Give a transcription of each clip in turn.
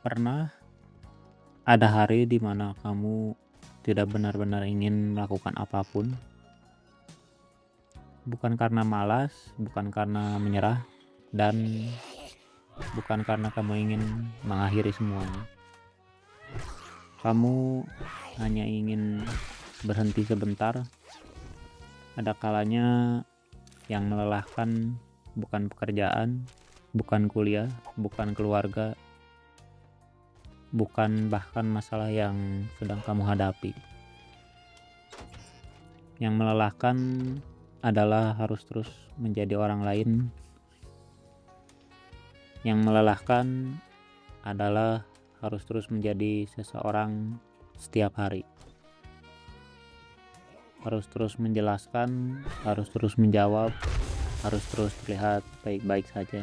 Pernah ada hari di mana kamu tidak benar-benar ingin melakukan apapun, bukan karena malas, bukan karena menyerah, dan bukan karena kamu ingin mengakhiri semuanya. Kamu hanya ingin berhenti sebentar. Ada kalanya yang melelahkan bukan pekerjaan, bukan kuliah, bukan keluarga, bukan bahkan masalah yang sedang kamu hadapi. Yang melelahkan adalah harus terus menjadi orang lain. Yang melelahkan adalah harus terus menjadi seseorang setiap hari. Harus terus menjelaskan, harus terus menjawab, harus terus terlihat baik-baik saja.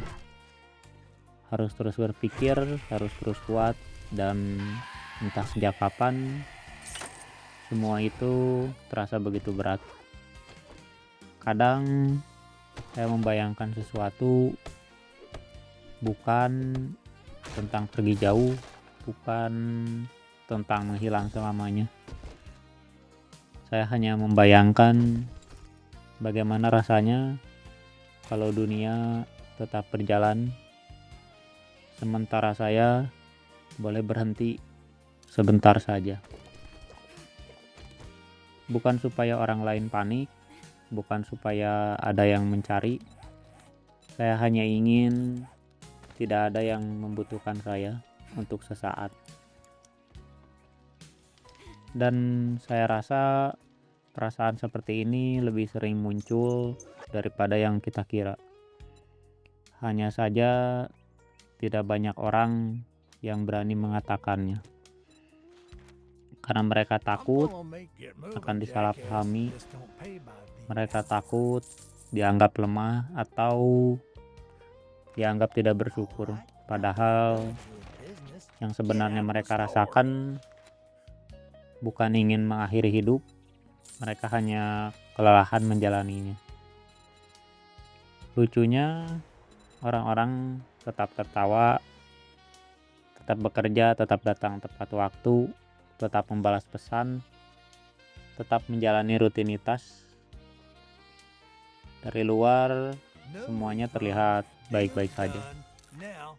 Harus terus berpikir, harus terus kuat, dan entah sejak kapan semua itu terasa begitu berat. Kadang saya membayangkan sesuatu bukan tentang pergi jauh, bukan tentang menghilang selamanya. Saya hanya membayangkan bagaimana rasanya kalau dunia tetap berjalan, sementara saya boleh berhenti sebentar saja. Bukan supaya orang lain panik, bukan supaya ada yang mencari. Saya hanya ingin tidak ada yang membutuhkan saya untuk sesaat. Dan saya rasa perasaan seperti ini lebih sering muncul daripada yang kita kira. Hanya saja tidak banyak orang yang berani mengatakannya. Karena mereka takut akan disalahpahami, mereka takut dianggap lemah atau dianggap tidak bersyukur. Padahal yang sebenarnya mereka rasakan bukan ingin mengakhiri hidup, mereka hanya kelelahan menjalaninya. Lucunya, orang-orang tetap tertawa, tetap bekerja, tetap datang tepat waktu, tetap membalas pesan, tetap menjalani rutinitas. Dari luar, semuanya terlihat baik-baik saja.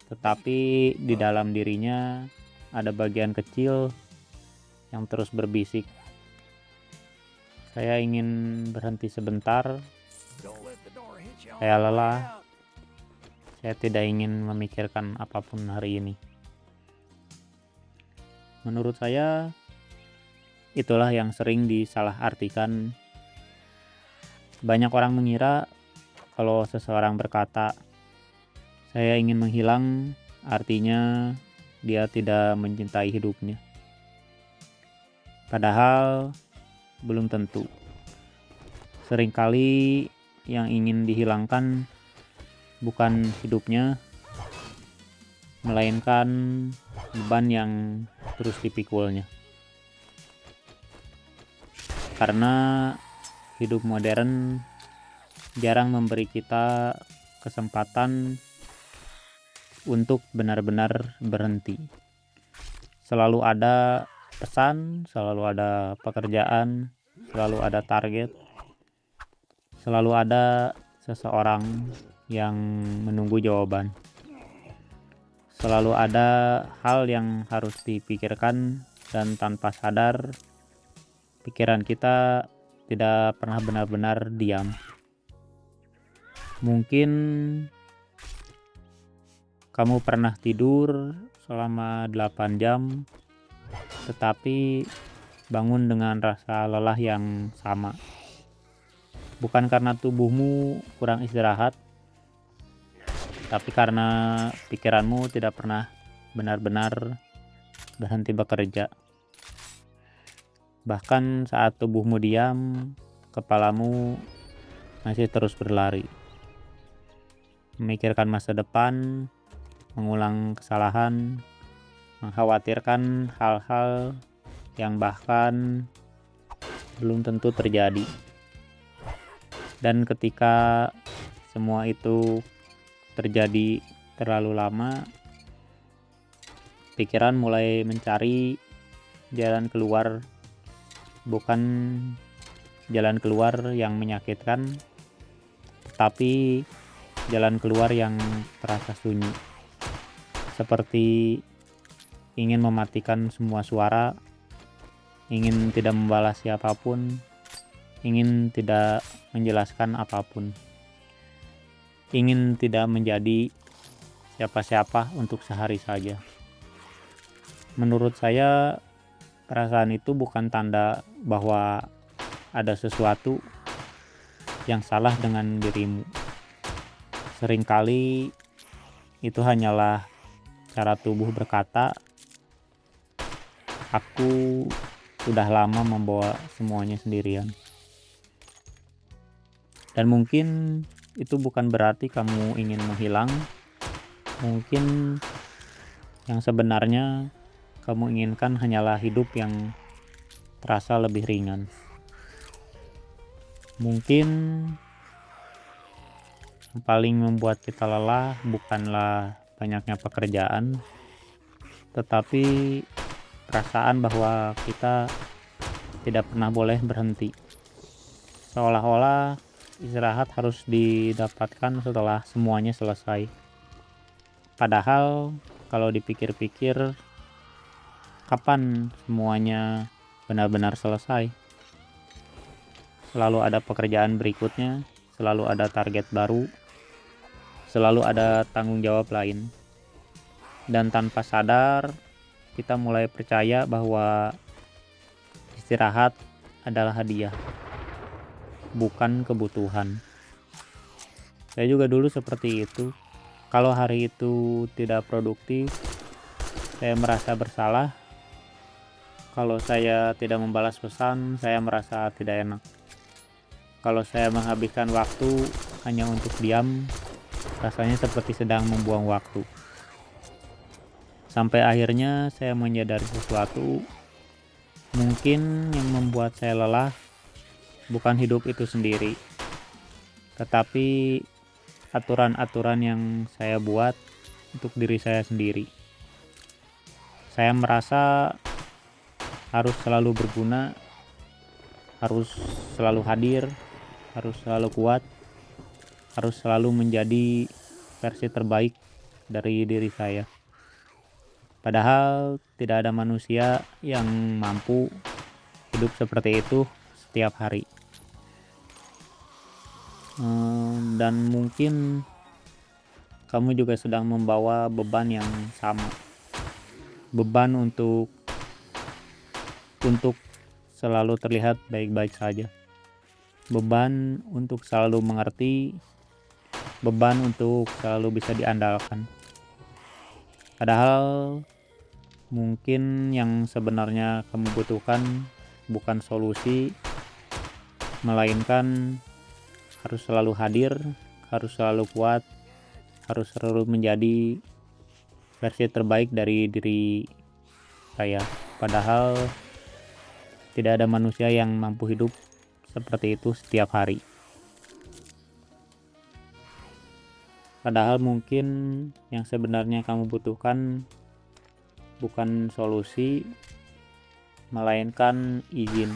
Tetapi di dalam dirinya ada bagian kecil yang terus berbisik. Saya ingin berhenti sebentar. Saya lelah. Saya tidak ingin memikirkan apapun hari ini. Menurut saya, itulah yang sering disalahartikan. Banyak orang mengira kalau seseorang berkata, "Saya ingin menghilang," artinya dia tidak mencintai hidupnya. Padahal belum tentu. Seringkali yang ingin dihilangkan bukan hidupnya, melainkan beban yang terus dipikulnya. Karena hidup modern jarang memberi kita kesempatan untuk benar-benar berhenti. Selalu ada pesan, selalu ada pekerjaan, selalu ada target, selalu ada seseorang yang menunggu jawaban. Selalu ada hal yang harus dipikirkan, dan tanpa sadar pikiran kita tidak pernah benar-benar diam. Mungkin kamu pernah tidur selama 8 jam, tetapi bangun dengan rasa lelah yang sama. Bukan karena tubuhmu kurang istirahat, tapi karena pikiranmu tidak pernah benar-benar berhenti bekerja. Bahkan saat tubuhmu diam, kepalamu masih terus berlari. Memikirkan masa depan, mengulang kesalahan, mengkhawatirkan hal-hal yang bahkan belum tentu terjadi. Dan ketika semua itu terjadi terlalu lama, pikiran mulai mencari jalan keluar, bukan jalan keluar yang menyakitkan, tapi jalan keluar yang terasa sunyi. Seperti ingin mematikan semua suara, ingin tidak membalas siapapun, ingin tidak menjelaskan apapun, ingin tidak menjadi siapa-siapa untuk sehari saja. Menurut saya, perasaan itu bukan tanda bahwa ada sesuatu yang salah dengan dirimu. Seringkali itu hanyalah cara tubuh berkata, aku sudah lama membawa semuanya sendirian. Dan mungkin itu bukan berarti kamu ingin menghilang. Mungkin yang sebenarnya kamu inginkan hanyalah hidup yang terasa lebih ringan. Mungkin yang paling membuat kita lelah bukanlah banyaknya pekerjaan, tetapi perasaan bahwa kita tidak pernah boleh berhenti. Seolah-olah istirahat harus didapatkan setelah semuanya selesai. Padahal kalau dipikir-pikir, kapan semuanya benar-benar selesai? Selalu ada pekerjaan berikutnya, selalu ada target baru, selalu ada tanggung jawab lain. Dan tanpa sadar, kita mulai percaya bahwa istirahat adalah hadiah, bukan kebutuhan. Saya juga dulu seperti itu. Kalau hari itu tidak produktif, saya merasa bersalah. Kalau saya tidak membalas pesan, saya merasa tidak enak. Kalau saya menghabiskan waktu hanya untuk diam, rasanya seperti sedang membuang waktu. Sampai akhirnya saya menyadari sesuatu. Mungkin yang membuat saya lelah bukan hidup itu sendiri, tetapi aturan-aturan yang saya buat untuk diri saya sendiri. Saya merasa harus selalu berguna, harus selalu hadir, harus selalu kuat, harus selalu menjadi versi terbaik dari diri saya. Padahal tidak ada manusia yang mampu hidup seperti itu setiap hari. Dan mungkin kamu juga sedang membawa beban yang sama. Beban untuk selalu terlihat baik-baik saja. Beban untuk selalu mengerti, beban untuk selalu bisa diandalkan. Padahal mungkin yang sebenarnya kamu butuhkan bukan solusi, melainkan harus selalu hadir, harus selalu kuat, harus selalu menjadi versi terbaik dari diri saya. Padahal tidak ada manusia yang mampu hidup seperti itu setiap hari. Padahal mungkin yang sebenarnya kamu butuhkan bukan solusi, melainkan izin.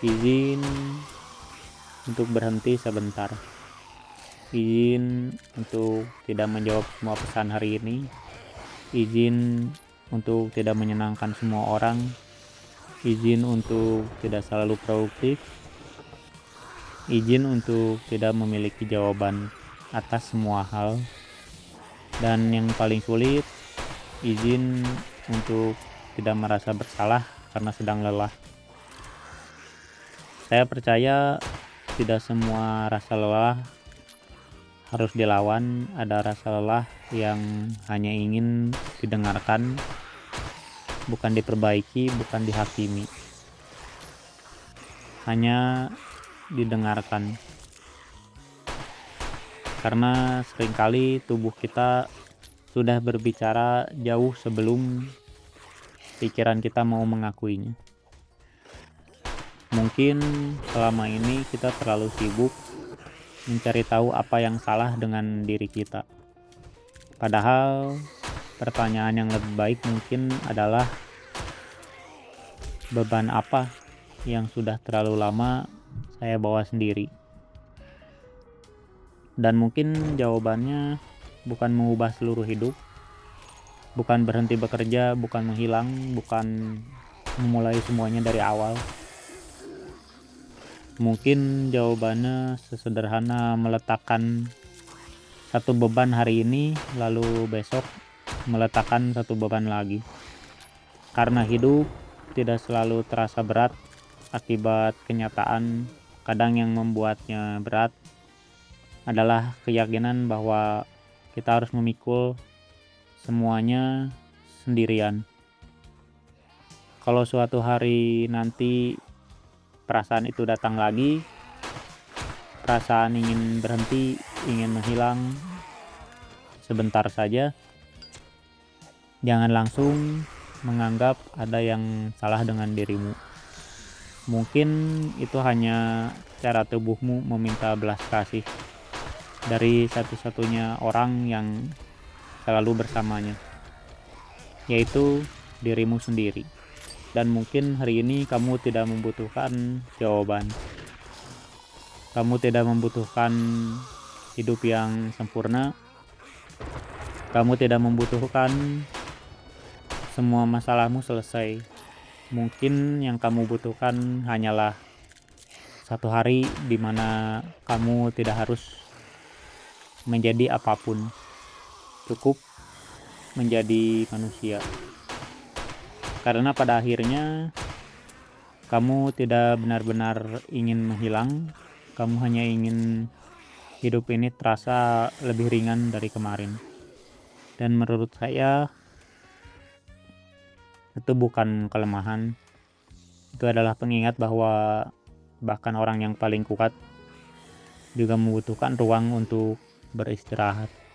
Izin untuk berhenti sebentar. Izin untuk tidak menjawab semua pesan hari ini. Izin untuk tidak menyenangkan semua orang. Izin untuk tidak selalu produktif. Izin untuk tidak memiliki jawaban atas semua hal. Dan yang paling sulit, izin untuk tidak merasa bersalah karena sedang lelah. Saya percaya tidak semua rasa lelah harus dilawan. Ada rasa lelah yang hanya ingin didengarkan, bukan diperbaiki, bukan dihakimi. Hanya didengarkan. Karena seringkali tubuh kita sudah berbicara jauh sebelum pikiran kita mau mengakuinya. Mungkin selama ini kita terlalu sibuk mencari tahu apa yang salah dengan diri kita. Padahal pertanyaan yang lebih baik mungkin adalah beban apa yang sudah terlalu lama saya bawa sendiri. Dan mungkin jawabannya bukan mengubah seluruh hidup, bukan berhenti bekerja, bukan menghilang, bukan memulai semuanya dari awal. Mungkin jawabannya sesederhana meletakkan satu beban hari ini, lalu besok meletakkan satu beban lagi. Karena hidup tidak selalu terasa berat akibat kenyataan, kadang yang membuatnya berat adalah keyakinan bahwa kita harus memikul semuanya sendirian. Kalau suatu hari nanti perasaan itu datang lagi, perasaan ingin berhenti, ingin menghilang sebentar saja, jangan langsung menganggap ada yang salah dengan dirimu. Mungkin itu hanya cara tubuhmu meminta belas kasih dari satu-satunya orang yang selalu bersamanya, yaitu dirimu sendiri. Dan mungkin hari ini kamu tidak membutuhkan jawaban. Kamu tidak membutuhkan hidup yang sempurna. Kamu tidak membutuhkan semua masalahmu selesai. Mungkin yang kamu butuhkan hanyalah satu hari di mana kamu tidak harus menjadi apapun, cukup menjadi manusia. Karena pada akhirnya kamu tidak benar-benar ingin menghilang, kamu hanya ingin hidup ini terasa lebih ringan dari kemarin. Dan menurut saya itu bukan kelemahan, itu adalah pengingat bahwa bahkan orang yang paling kuat juga membutuhkan ruang untuk beristirahat.